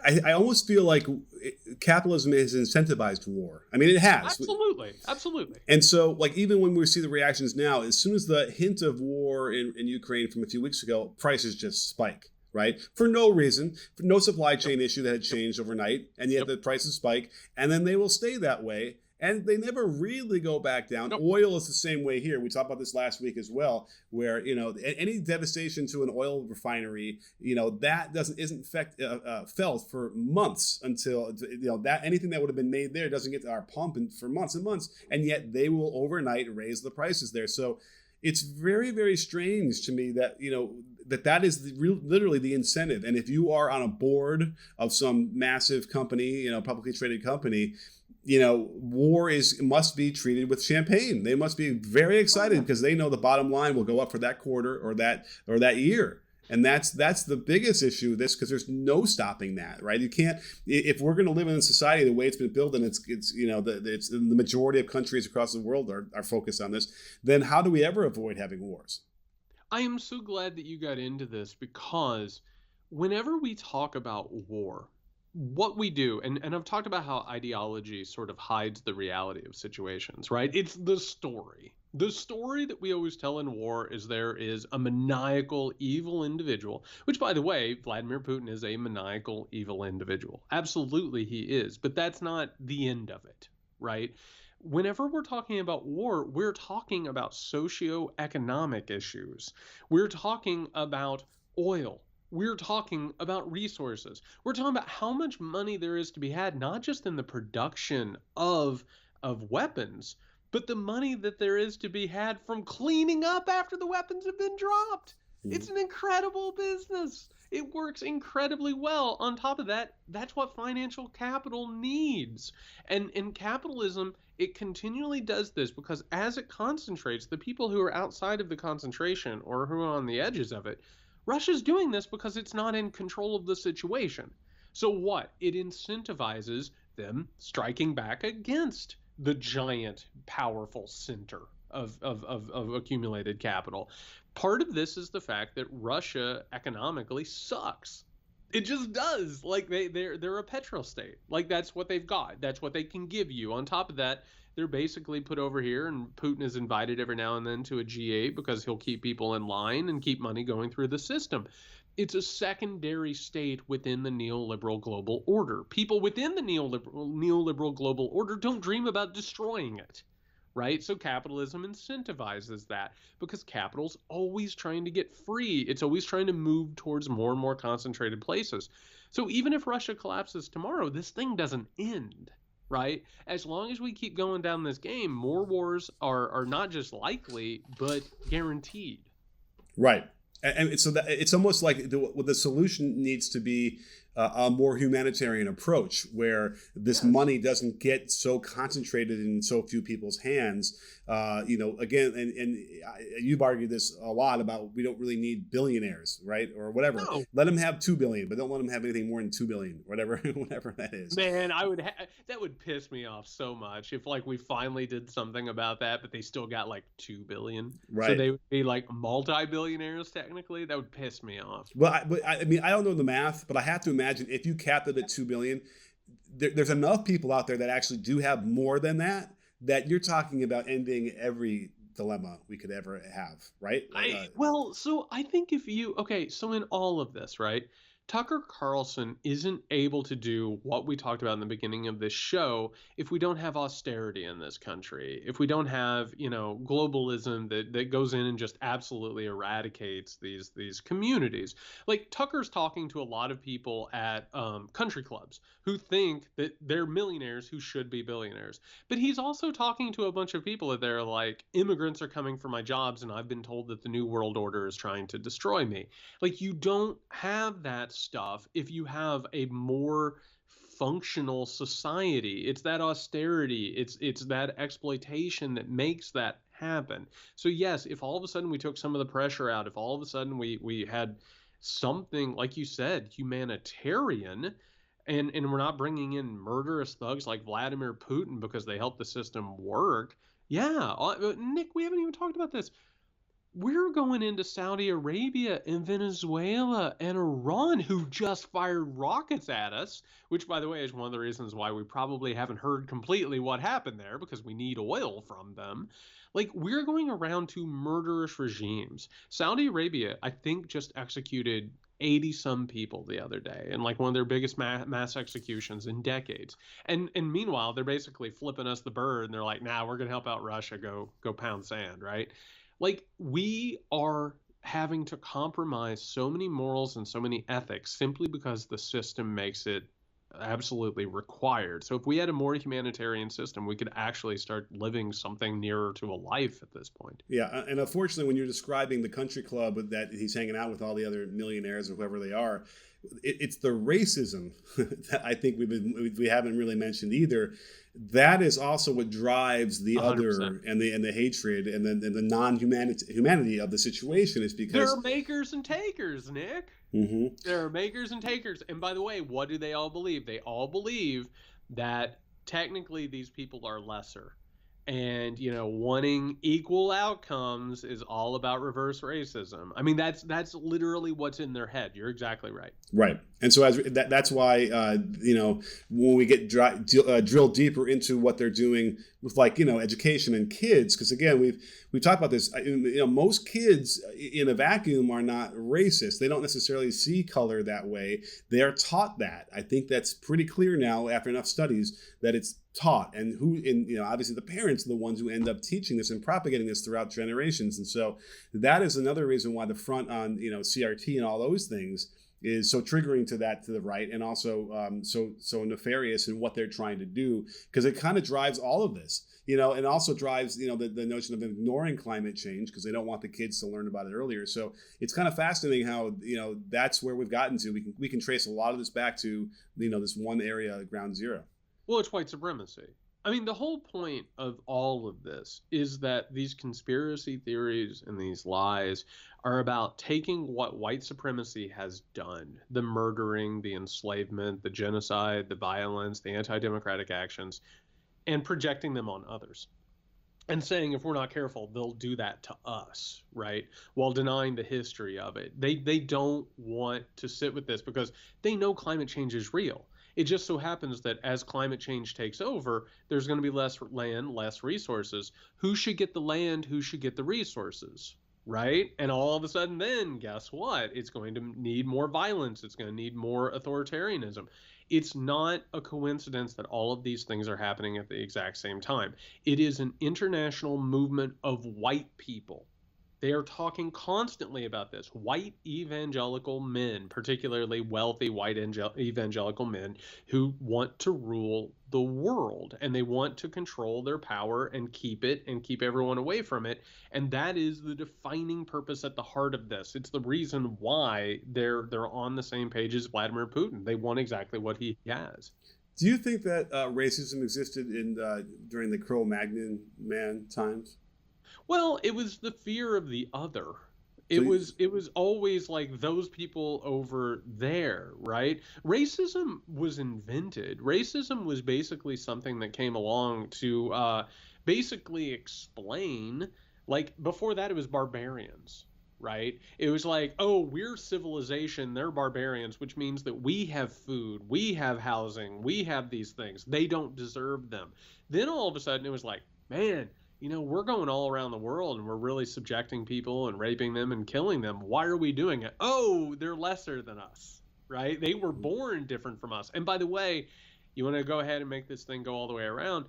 I almost feel like capitalism has incentivized war. I mean, it has. Absolutely. And so, like, even when we see the reactions now, as soon as the hint of war in Ukraine from a few weeks ago, prices just spike. Right? For no reason, for no supply chain issue that had changed overnight, and yet the prices spike, and then they will stay that way, and they never really go back down. Nope. Oil is the same way here. We talked about this last week as well, where any devastation to an oil refinery, that isn't felt for months until that anything that would have been made there doesn't get to our pump for months and months, and yet they will overnight raise the prices there. So it's very, very strange to me that, that is literally the incentive. And if you are on a board of some massive company, publicly traded company, war must be treated with champagne. They must be very excited because they know the bottom line will go up for that quarter or that year. And that's the biggest issue with this, because there's no stopping that, right? You can't, if we're going to live in a society the way it's been built, and it's the majority of countries across the world are focused on this, then how do we ever avoid having wars? I am so glad that you got into this, because whenever we talk about war, what we do, and I've talked about how ideology sort of hides the reality of situations, right? It's the story. The story that we always tell in war is there is a maniacal, evil individual, which, by the way, Vladimir Putin is a maniacal, evil individual. Absolutely, he is. But that's not the end of it, right? Whenever we're talking about war, we're talking about socioeconomic issues. We're talking about oil. We're talking about resources. We're talking about how much money there is to be had, not just in the production of weapons, but the money that there is to be had from cleaning up after the weapons have been dropped. It's an incredible business. It works incredibly well. On top of that, that's what financial capital needs. And in capitalism, it continually does this, because as it concentrates, the people who are outside of the concentration or who are on the edges of it, Russia's doing this because it's not in control of the situation. So what? It incentivizes them striking back against the giant, powerful center of accumulated capital. Part of this is the fact that Russia economically sucks. It just does. Like they're a petrostate. Like that's what they've got. That's what they can give you. On top of that, they're basically put over here, and Putin is invited every now and then to a G8 because he'll keep people in line and keep money going through the system. It's a secondary state within the neoliberal global order. People within the neoliberal global order don't dream about destroying it, right? So capitalism incentivizes that, because capital's always trying to get free. It's always trying to move towards more and more concentrated places. So even if Russia collapses tomorrow, this thing doesn't end, right? As long as we keep going down this game, more wars are not just likely, but guaranteed. Right. And so that it's almost like the solution needs to be a more humanitarian approach, where this money doesn't get so concentrated in so few people's hands. Again, and you've argued this a lot about, we don't really need billionaires, right? Or whatever. No. Let them have 2 billion, but don't let them have anything more than 2 billion, whatever that is. Man, that would piss me off so much if we finally did something about that, but they still got 2 billion. Right. So they would be multi-billionaires technically. That would piss me off. Well, I mean, I don't know the math, but I have to imagine if you capped it at 2 billion, there's enough people out there that actually do have more than that you're talking about ending every dilemma we could ever have, right? So I think so in all of this, right, Tucker Carlson isn't able to do what we talked about in the beginning of this show if we don't have austerity in this country, if we don't have, globalism that goes in and just absolutely eradicates these communities. Tucker's talking to a lot of people at country clubs who think that they're millionaires who should be billionaires. But he's also talking to a bunch of people that they're like, immigrants are coming for my jobs, and I've been told that the New World Order is trying to destroy me. You don't have that stuff if you have a more functional society. It's that austerity, it's that exploitation that makes that happen. So yes, if all of a sudden we took some of the pressure out, if all of a sudden we had something, like you said, humanitarian, and we're not bringing in murderous thugs like Vladimir Putin because they help the system work. Yeah, Nick, we haven't even talked about this. We're going into Saudi Arabia and Venezuela and Iran, who just fired rockets at us, which, by the way, is one of the reasons why we probably haven't heard completely what happened there, because we need oil from them. We're going around to murderous regimes. Saudi Arabia, I think, just executed 80-some people the other day, and one of their biggest mass executions in decades. And meanwhile, they're basically flipping us the bird, and they're like, nah, we're going to help out Russia, go pound sand, right? We are having to compromise so many morals and so many ethics simply because the system makes it absolutely required. So if we had a more humanitarian system, we could actually start living something nearer to a life at this point. Yeah, and unfortunately, when you're describing the country club that he's hanging out with all the other millionaires or whoever they are, it's the racism that I think we haven't really mentioned either. That is also what drives the 100%. Other and the hatred and the non-humanity of the situation is because there are makers and takers, Nick. Mm-hmm. There are makers and takers. And by the way, what do they all believe? They all believe that technically these people are lesser. And, wanting equal outcomes is all about reverse racism. I mean, that's literally what's in their head. You're exactly right. Right. And so that's why, when we get drill deeper into what they're doing with education and kids, because again, we've talked about this, most kids in a vacuum are not racist. They don't necessarily see color that way. They are taught that. I think that's pretty clear now after enough studies that it's taught, and obviously the parents are the ones who end up teaching this and propagating this throughout generations. And so that is another reason why the front on CRT and all those things is so triggering to the right, and also so nefarious in what they're trying to do, because it kind of drives all of this, and also drives the notion of ignoring climate change because they don't want the kids to learn about it earlier. So it's kind of fascinating how that's where we've gotten to. We can trace a lot of this back to this one area, ground zero. Well, it's white supremacy. I mean, the whole point of all of this is that these conspiracy theories and these lies are about taking what white supremacy has done, the murdering, the enslavement, the genocide, the violence, the anti-democratic actions, and projecting them on others. And saying, if we're not careful, they'll do that to us, right? While denying the history of it. They don't want to sit with this because they know climate change is real. It just so happens that as climate change takes over, there's going to be less land, less resources. Who should get the land? Who should get the resources, right? And all of a sudden then, guess what? It's going to need more violence. It's going to need more authoritarianism. It's not a coincidence that all of these things are happening at the exact same time. It is an international movement of white people. They are talking constantly about this. White evangelical men, particularly wealthy white evangelical men who want to rule the world, and they want to control their power and keep it and keep everyone away from it. And that is the defining purpose at the heart of this. It's the reason why they're on the same page as Vladimir Putin. They want exactly what he has. Do you think that racism existed during the Cro-Magnon man times? Well, it was the fear of the other. It was always like those people over there, right? Racism was invented. Racism was basically something that came along to basically explain, like before that it was barbarians, right? It was like, oh, we're civilization, they're barbarians, which means that we have food, we have housing, we have these things. They don't deserve them. Then all of a sudden it was like, man, we're going all around the world and we're really subjecting people and raping them and killing them. Why are we doing it? Oh, they're lesser than us, right? They were born different from us. And by the way, you want to go ahead and make this thing go all the way around.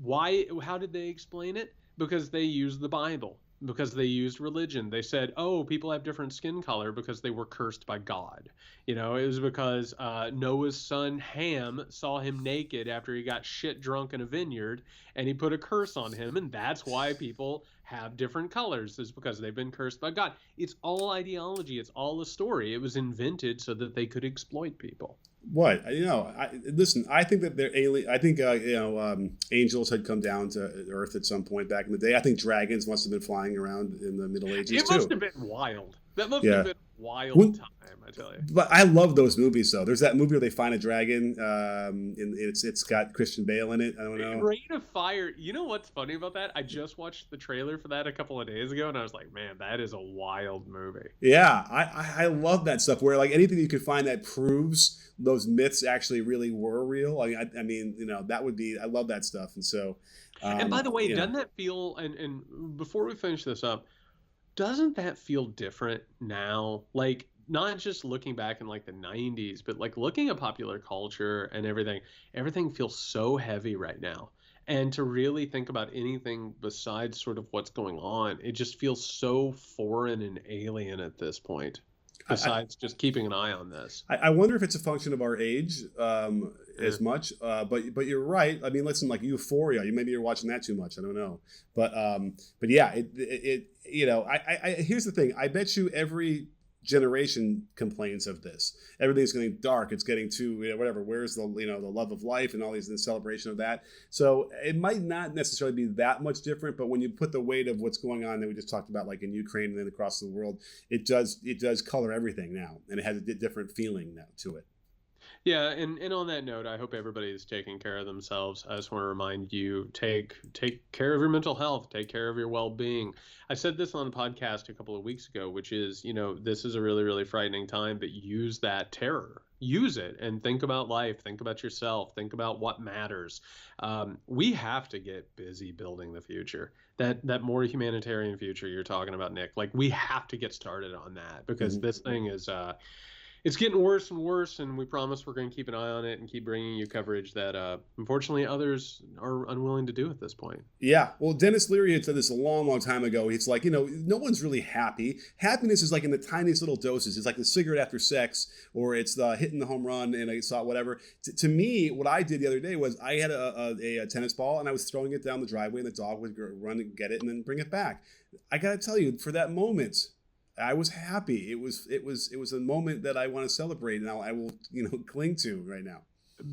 How did they explain it? Because they used the Bible, because they used religion. They said, oh, people have different skin color because they were cursed by God. It was because Noah's son Ham saw him naked after he got shit drunk in a vineyard, and he put a curse on him, and that's why people have different colors, is because they've been cursed by God. It's all ideology. It's all a story. It was invented so that they could exploit people. What? Listen, I think that they're alien. I think angels had come down to Earth at some point back in the day. I think dragons must have been flying around in the Middle Ages too. It must have been wild. That must have been a wild time, I tell you. But I love those movies, though. There's that movie where they find a dragon. It's got Christian Bale in it. I don't know. Rain of Fire. You know what's funny about that? I just watched the trailer for that a couple of days ago, and I was like, man, that is a wild movie. Yeah, I love that stuff. Where like anything you can find that proves those myths actually really were real. I mean, that would be. I love that stuff, and so. And by the way, doesn't that feel? And before we finish this up. Doesn't that feel different now? Like, not just looking back in like the 90s, but like looking at popular culture and everything feels so heavy right now. And to really think about anything besides sort of what's going on, it just feels so foreign and alien at this point. besides just keeping an eye on this. I wonder if it's a function of our age as much, but you're right. I mean, listen, like Euphoria, maybe you're watching that too much. I don't know, but yeah, it you know, I here's the thing. I bet you every generation complains of this. Everything's getting dark. It's getting too, whatever. Where's the, the love of life and all these, the celebration of that. So it might not necessarily be that much different, but when you put the weight of what's going on that we just talked about, like in Ukraine and then across the world, it does color everything now, and it has a different feeling now to it. Yeah, and on that note, I hope everybody is taking care of themselves. I just want to remind you, take care of your mental health, take care of your well-being. I said this on a podcast a couple of weeks ago, which is, this is a really, really frightening time, but use that terror. Use it and think about life, think about yourself, think about what matters. We have to get busy building the future, that more humanitarian future you're talking about, Nick. Like, we have to get started on that, because this thing is... it's getting worse and worse, and we promise we're going to keep an eye on it and keep bringing you coverage that, unfortunately, others are unwilling to do at this point. Yeah. Well, Dennis Leary had said this a long, long time ago. It's like, no one's really happy. Happiness is like in the tiniest little doses. It's like the cigarette after sex, or it's the hitting the home run and I saw whatever. To me, what I did the other day was I had a tennis ball, and I was throwing it down the driveway, and the dog would run and get it and then bring it back. I got to tell you, for that moment, I was happy. It was a moment that I want to celebrate, and I will cling to right now.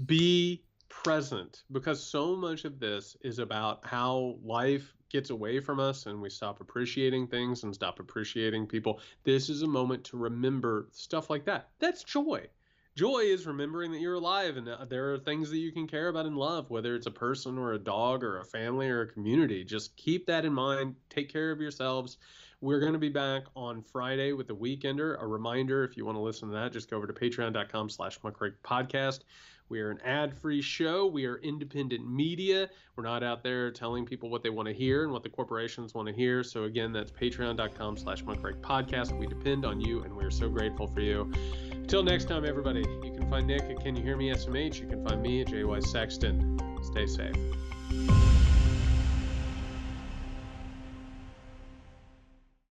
Be present, because so much of this is about how life gets away from us and we stop appreciating things and stop appreciating people. This is a moment to remember stuff like that. That's joy. Joy is remembering that you're alive and there are things that you can care about and love, whether it's a person or a dog or a family or a community. Just keep that in mind. Take care of yourselves. We're going to be back on Friday with the Weekender. A reminder, if you want to listen to that, just go over to patreon.com/muckrake-podcast. We are an ad-free show. We are independent media. We're not out there telling people what they want to hear and what the corporations want to hear. So again, that's patreon.com/muckrake-podcast. We depend on you, and we're so grateful for you. Until next time, everybody, you can find Nick at Can You Hear Me SMH. You can find me at JY Sexton. Stay safe.